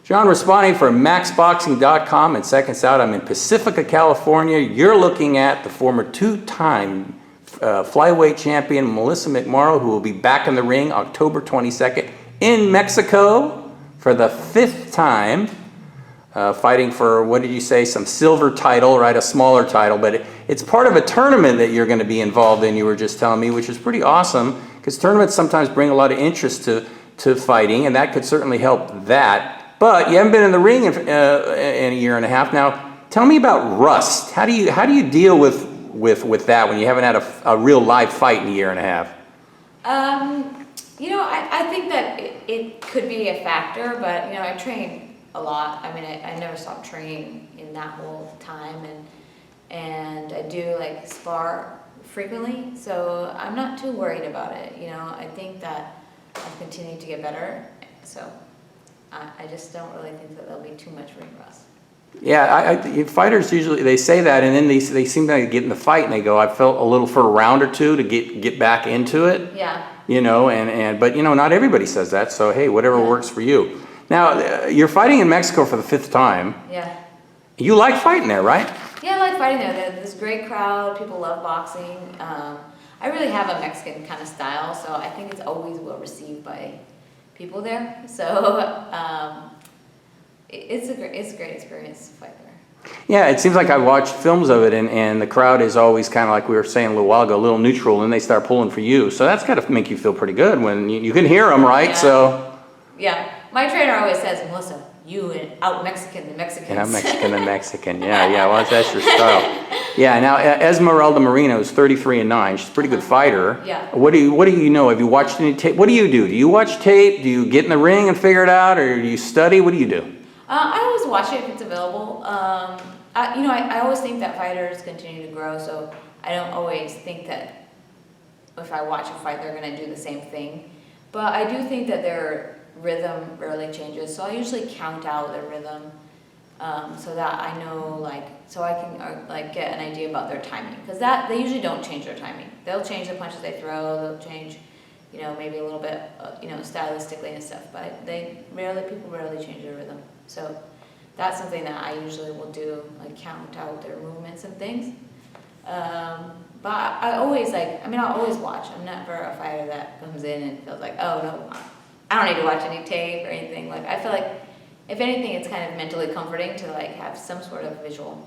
John Raspanti for MaxBoxing.com and SecondsOut. I'm in Pacifica, California. You're looking at the former two-time flyweight champion Melissa McMorrow, who will be back in the ring October 22nd in Mexico for the 5th time, fighting for, what did you say, some silver title, right, a smaller title, but it's part of a tournament that you're going to be involved in, you were just telling me, which is pretty awesome, because tournaments sometimes bring a lot of interest to fighting, and that could certainly help that. But you haven't been in the ring in a year and a half now. Tell me about rust. How do you deal with that when you haven't had a real live fight in a year and a half? You know, I think that it could be a factor, but, you know, I train a lot. I mean, I never stopped training in that whole time, and I do, like, spar frequently, so I'm not too worried about it. You know, I think that I've continued to get better, so I just don't really think that there'll be too much ring rust. Yeah, fighters usually, they say that, and then they seem to get in the fight and they go, I felt a little for a round or two to get back into it. Yeah. You know, but, you know, not everybody says that, so hey, whatever works for you. Now, you're fighting in Mexico for the 5th time. Yeah. You like fighting there, right? Yeah, I like fighting there. There's this great crowd. People love boxing. I really have a Mexican kind of style, so I think it's always well received by people there. So it's a great experience to fight there. Yeah, it seems like I watched films of it, and the crowd is always kind of like we were saying a little while ago, a little neutral, and they start pulling for you. So that's got to make you feel pretty good when you can hear them, right? Yeah. So. Yeah, my trainer always says, Melissa, you out Mexican the Mexicans. Yeah, Mexican the Mexican. Yeah, well, that's your style. Yeah, now Esmeralda Moreno is 33-9. She's a pretty good fighter. Yeah. What do you know? Have you watched any tape? What do you do? Do you watch tape? Do you get in the ring and figure it out, or do you study? What do you do? I always watch it if it's available. You know, I always think that fighters continue to grow, so I don't always think that if I watch a fight, they're going to do the same thing. But I do think that their rhythm rarely changes, so I usually count out their rhythm so that I know, like, so I can like get an idea about their timing, because they usually don't change their timing. They'll change the punches they throw. They'll change, you know, maybe a little bit, you know, stylistically and stuff. But people rarely change their rhythm. So that's something that I usually will do, like count out their movements and things. But I always I'll always watch. I'm never a fighter that comes in and feels like, oh no, I don't need to watch any tape or anything. Like, I feel like, if anything, it's kind of mentally comforting to like have some sort of visual.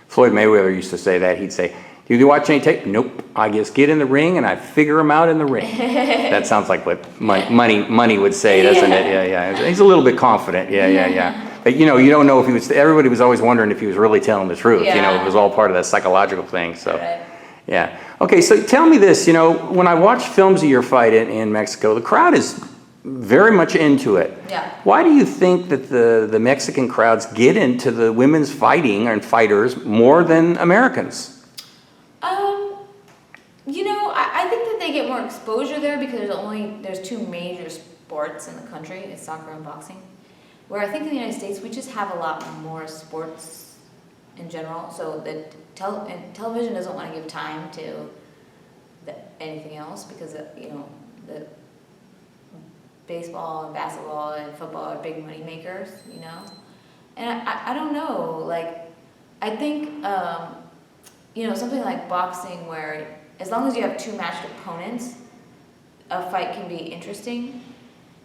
Floyd Mayweather used to say that. He'd say, do you watch any tape? Nope. I just get in the ring and I figure them out in the ring. That sounds like what money would say, doesn't it? Yeah. He's a little bit confident. Yeah. But, you know, you don't know if he was, everybody was always wondering if he was really telling the truth. Yeah. You know, it was all part of that psychological thing. So, right. Yeah. Okay, so tell me this, you know, when I watch films of your fight in Mexico, the crowd is very much into it. Yeah. Why do you think that the Mexican crowds get into the women's fighting and fighters more than Americans? You know, I think that they get more exposure there because there's 2 major sports in the country. It's soccer and boxing. Where I think in the United States, we just have a lot more sports in general. So that television doesn't want to give time to anything else because, you know, the baseball and basketball and football are big money makers, you know? And I don't know, like, I think, you know, something like boxing where as long as you have 2 matched opponents, a fight can be interesting.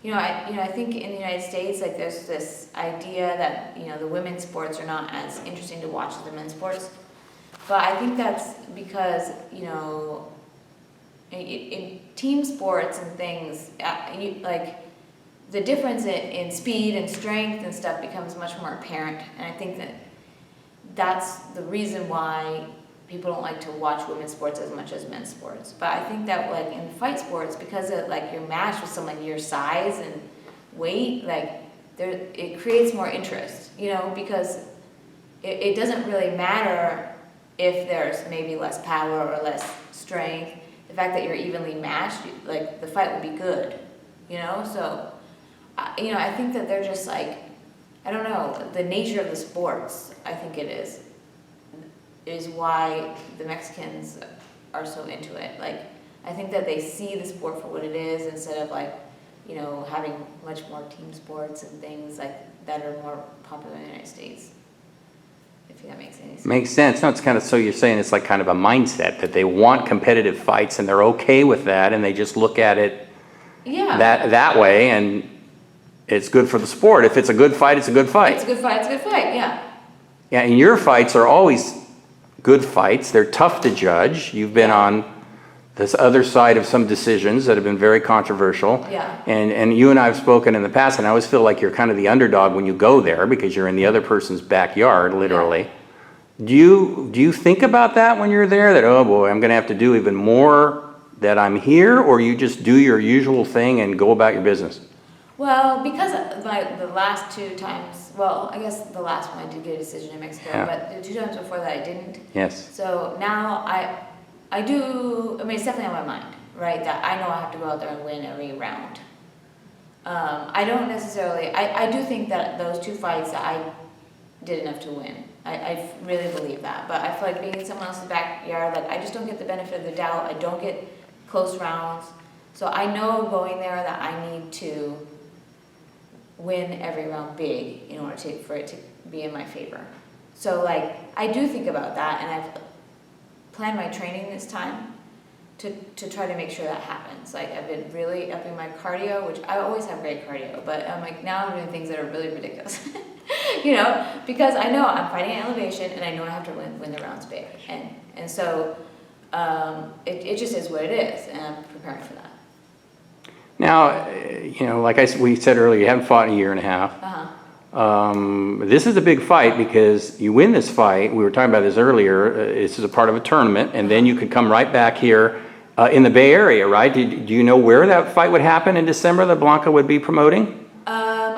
You know, I think in the United States, like, there's this idea that, you know, the women's sports are not as interesting to watch as the men's sports. But I think that's because, you know, in team sports and things, like, the difference in speed and strength and stuff becomes much more apparent. And I think that that's the reason why people don't like to watch women's sports as much as men's sports. But I think that, like, in fight sports, because like you're matched with someone your size and weight, like, it creates more interest, you know, because it doesn't really matter if there's maybe less power or less strength. The fact that you're evenly matched, like, the fight will be good, you know? So, you know, I think that they're just like, I don't know, the nature of the sports, I think it is why the Mexicans are so into it. Like, I think that they see the sport for what it is instead of, like, you know, having much more team sports and things. Like, that are more popular in the United States. If that makes any sense. Makes sense. No, it's kind of, so you're saying it's like kind of a mindset that they want competitive fights and they're okay with that, and they just look at it Yeah. that way, and it's good for the sport. If it's a good fight, it's a good fight. It's a good fight. It's a good fight. Yeah. Yeah, and your fights are always good fights. They're tough to judge. You've been on this other side of some decisions that have been very controversial. Yeah. And you and I have spoken in the past, and I always feel like you're kind of the underdog when you go there because you're in the other person's backyard, literally. Do you think about that when you're there, that, oh boy, I'm going to have to do even more that I'm here, or you just do your usual thing and go about your business? Well, because the last 2 times, well, I guess the last one I did get a decision in Mexico, but the 2 times before that I didn't. Yes. So now I do, I mean, it's definitely on my mind, right? That I know I have to go out there and win every round. I don't necessarily, I do think that those 2 fights that I did enough to win. I really believe that. But I feel like being in someone else's backyard, like I just don't get the benefit of the doubt. I don't get close rounds. So I know going there that I need to win every round big in order for it to be in my favor. So like, I do think about that, and I've planned my training this time to try to make sure that happens. Like, I've been really upping my cardio, which I always have great cardio, but I'm like, now I'm doing things that are really ridiculous. You know, because I know I'm fighting at elevation, and I know I have to win the rounds big, and so it just is what it is, and I'm preparing for that. Now, you know, like we said earlier, you haven't fought in a year and a half. This is a big fight because you win this fight. We were talking about this earlier. This is a part of a tournament, and then you could come right back here in the Bay Area, right? Do you know where that fight would happen in December that Blanca would be promoting?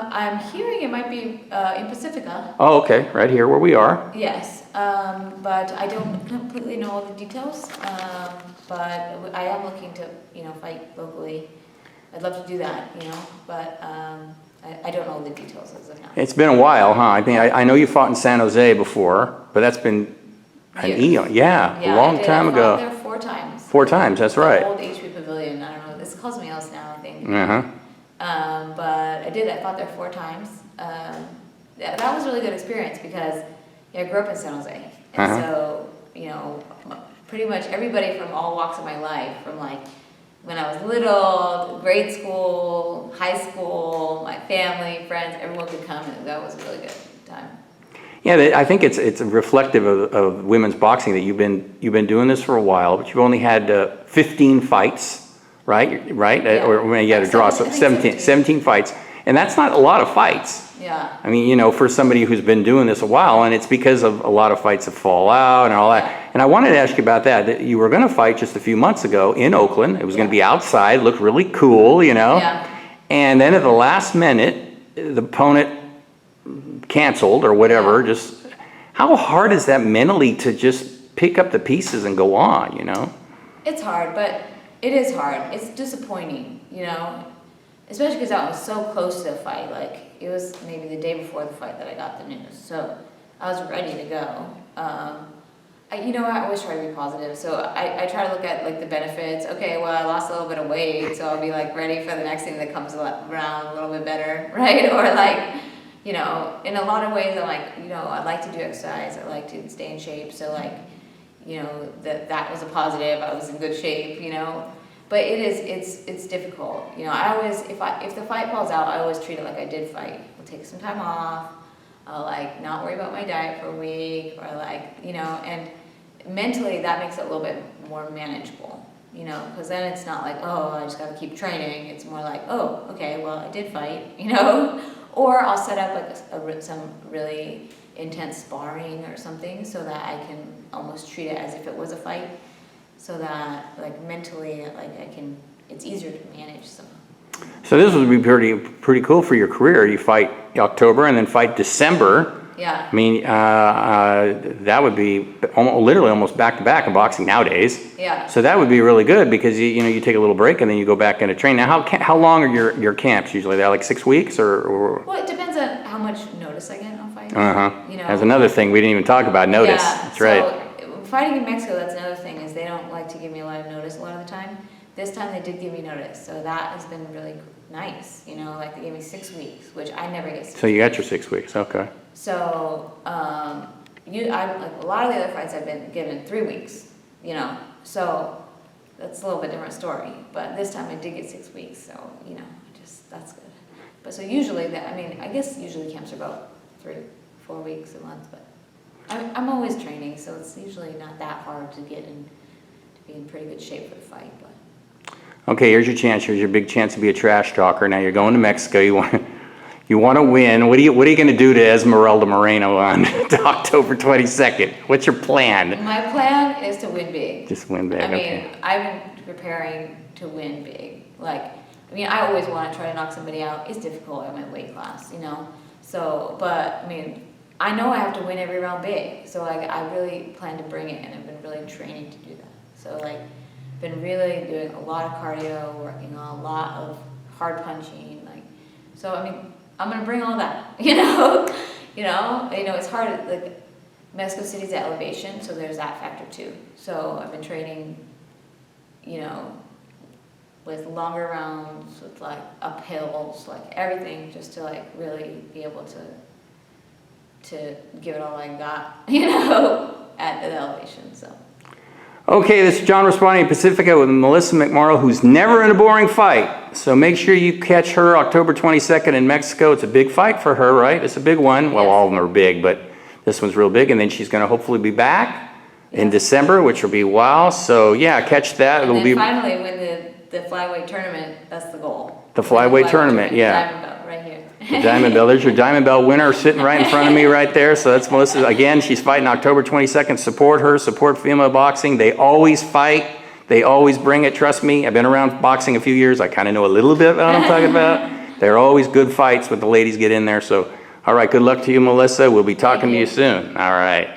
I'm hearing it might be in Pacifica. Oh, okay, right here where we are. Yes, but I don't completely know all the details. But I am looking to, you know, fight locally. I'd love to do that, you know, but I don't know the details as of now. It's been a while, huh? I mean, I know you fought in San Jose before, but that's been an eon. Yeah, a long time ago. I fought there 4 times. 4 times, that's right. The old HP Pavilion. I don't know. It's called something else now, I think. But I fought there 4 times. That was a really good experience because I grew up in San Jose. And so, you know, pretty much everybody from all walks of my life, from like when I was little, grade school, high school, my family, friends, everyone could come, and that was a really good time. Yeah, I think it's reflective of women's boxing that you've been doing this for a while, but you've only had 15 fights, right? Yeah. Or when you had to draw, so 17 fights, and that's not a lot of fights. Yeah. I mean, you know, for somebody who's been doing this a while, and it's because of a lot of fights that fall out and all that. And I wanted to ask you about that you were going to fight just a few months ago in Oakland. It was going to be outside, looked really cool, you know. Yeah. And then at the last minute, the opponent canceled or whatever. Just how hard is that mentally to just pick up the pieces and go on, you know? It's hard, but it is hard. It's disappointing, you know, especially because I was so close to the fight. Like, it was maybe the day before the fight that I got the news, so I was ready to go. I always try to be positive, so I try to look at like the benefits. Okay, well, I lost a little bit of weight, so I'll be like ready for the next thing that comes around a little bit better, right? Or like, you know, in a lot of ways, I'm like, you know, I like to do exercise, I like to stay in shape, so like, you know, that was a positive. I was in good shape, you know. But it's difficult, you know. I always, if the fight falls out, I always treat it like I did fight. I'll take some time off. I'll like not worry about my diet for a week, or like, you know, and mentally that makes it a little bit more manageable, you know, because then it's not like, oh, I just got to keep training. It's more like, oh, okay, well, I did fight, you know, or I'll set up like some really intense sparring or something so that I can almost treat it as if it was a fight, so that like mentally, like it's easier to manage some. So this would be pretty cool for your career. You fight October and then fight December. Yeah. I mean, that would be literally almost back to back in boxing nowadays. Yeah. So that would be really good because you take a little break and then you go back into training. Now, how long are your camps usually? They're like 6 weeks or? Well, it depends on how much notice I get on fights. You know. That's another thing we didn't even talk about, notice. Yeah. That's right. So fighting in Mexico, that's another thing, is they don't like to give me a lot of notice a lot of the time. This time they did give me notice, so that has been really nice, you know, like they gave me 6 weeks, which I never get 6 So you got your 6 weeks, okay. So, like a lot of the other fights I've been given 3 weeks, you know, so that's a little bit different story. But this time I did get 6 weeks, so, you know, that's good. But so usually, I guess usually camps are about 3-4 weeks a month, but I'm always training, so it's usually not that hard to get in, to be in pretty good shape for the fight, but. Okay, here's your chance. Here's your big chance to be a trash talker. Now you're going to Mexico. You want to win. What are you going to do to Esmeralda Moreno on October 22nd? What's your plan? My plan is to win big. Just win big. I mean, okay. I've been preparing to win big. Like, I always want to try to knock somebody out. It's difficult at my weight class, you know. So, but I know I have to win every round big. So, like, I really plan to bring it, and I've been really training to do that. So, like, been really doing a lot of cardio, working on a lot of hard punching, like, so I'm gonna bring all that, you know, it's hard, like, Mexico City's at elevation, so there's that factor too. So I've been training, you know, with longer rounds, with like uphills, like everything, just to like really be able to give it all I got, you know, at the elevation, so. Okay, this is John Raspanti in Pacifica with Melissa McMorrow, who's never in a boring fight. So make sure you catch her October 22nd in Mexico. It's a big fight for her, right? It's a big one. Well, Yes. all of them are big, but this one's real big. And then she's going to hopefully be back in December, which will be wow. So yeah, catch that. And It'll then be finally win the flyweight tournament. That's the goal. the flyweight tournament, yeah. Diamond belt right here. The Diamond Bell. There's your Diamond Bell winner sitting right in front of me right there. So that's Melissa. Again, she's fighting October 22nd. Support her. Support female boxing. They always fight. They always bring it. Trust me. I've been around boxing a few years. I kind of know a little bit about what I'm talking about. They're always good fights when the ladies get in there. So, all right. Good luck to you, Melissa. We'll be talking to you soon. All right.